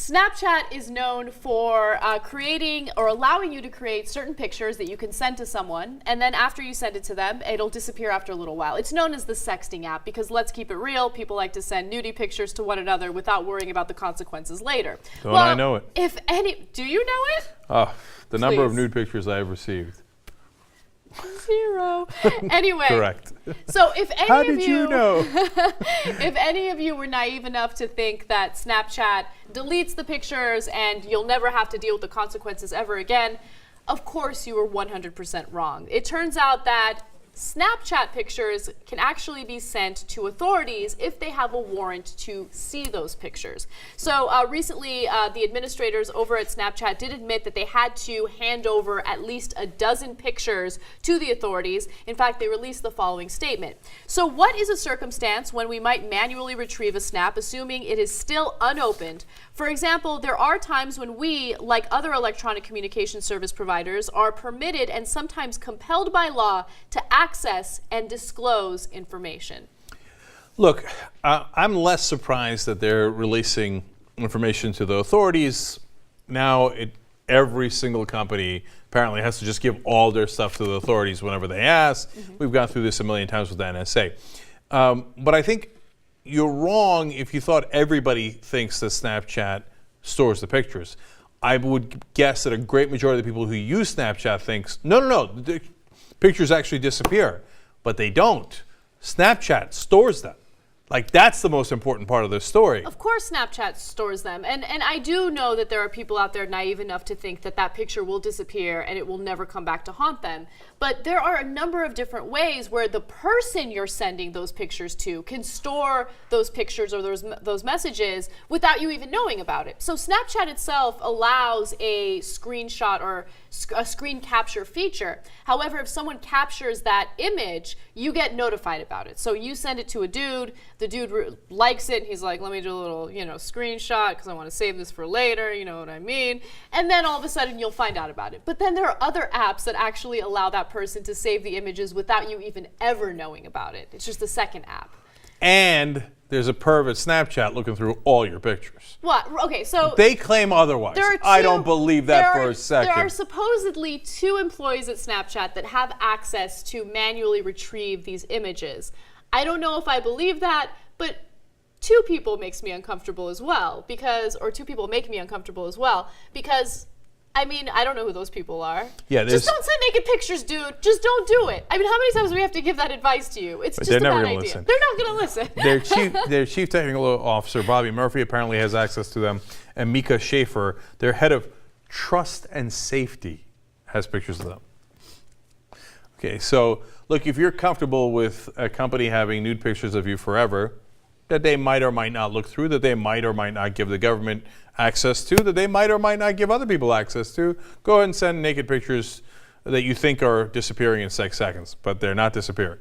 Snapchat is known for creating or allowing you to create certain pictures that you can send to someone, and then after you send it to them, it'll disappear after a little while. It's known as the sexting app because, let's keep it real, people like to send nudie pictures to one another without worrying about the consequences later. Don't I know it? Do you know it? Oh, the number of nude pictures I have received. 0. Anyway. Correct. So if any How of did you know? if any of you were naive enough to think that Snapchat deletes the pictures and you'll never have to deal with the consequences ever again, of course you were 100% wrong. It turns out that Snapchat pictures can actually be sent to authorities if they have a warrant to see those pictures. So recently, the administrators over at Snapchat did admit that they had to hand over at least a dozen pictures to the authorities. In fact, they released the following statement. So what is a circumstance when we might manually retrieve a snap, assuming it is still unopened? For example, there are times when we, like other electronic communication service providers, are permitted and sometimes compelled by law to access and disclose information. Look, I'm less surprised that they're releasing information to the authorities. Now, every single company apparently has to just give all their stuff to the authorities whenever they ask. We've gone through this a million times with the NSA. But I think you're wrong if you thought everybody thinks that Snapchat stores the pictures. I would guess that a great majority of the people who use Snapchat thinks, no, the pictures actually disappear. But they don't. Snapchat stores them. Like, that's the most important part of the story. Of course Snapchat stores them. And I do know that there are people out there naive enough to think that that picture will disappear and it will never come back to haunt them. But there are a number of different ways where the person you're sending those pictures to can store those pictures or those messages without you even knowing about it. So Snapchat itself allows a screenshot or a screen capture feature. However, if someone captures that image, you get notified about it. So you send it to a dude, the dude likes it, and he's like, let me do a little, screenshot because I want to save this for later, you know what I mean? And then all of a sudden you'll find out about it. But then there are other apps that actually allow that person to save the images without you even ever knowing about it. It's just the second app. And there's a perv at Snapchat looking through all your pictures. What? Okay, so they claim otherwise. I don't believe that for a second. There are supposedly 2 employees at Snapchat that have access to manually retrieve these images. I don't know if I believe that, but 2 people makes me uncomfortable as well or 2 people make me uncomfortable as well because I don't know who those people are. Yeah, just don't send naked pictures, dude. Just don't do it. How many times do we have to give that advice to you? It's just a bad idea. Listen. They're not going to listen. Their chief technical officer, Bobby Murphy, apparently has access to them. And Mika Schaefer, their head of trust and safety, has pictures of them. Okay, so look, if you're comfortable with a company having nude pictures of you forever, that they might or might not look through, that they might or might not give the government access to, that they might or might not give other people access to, go ahead and send naked pictures that you think are disappearing in 6 seconds, but they're not disappearing.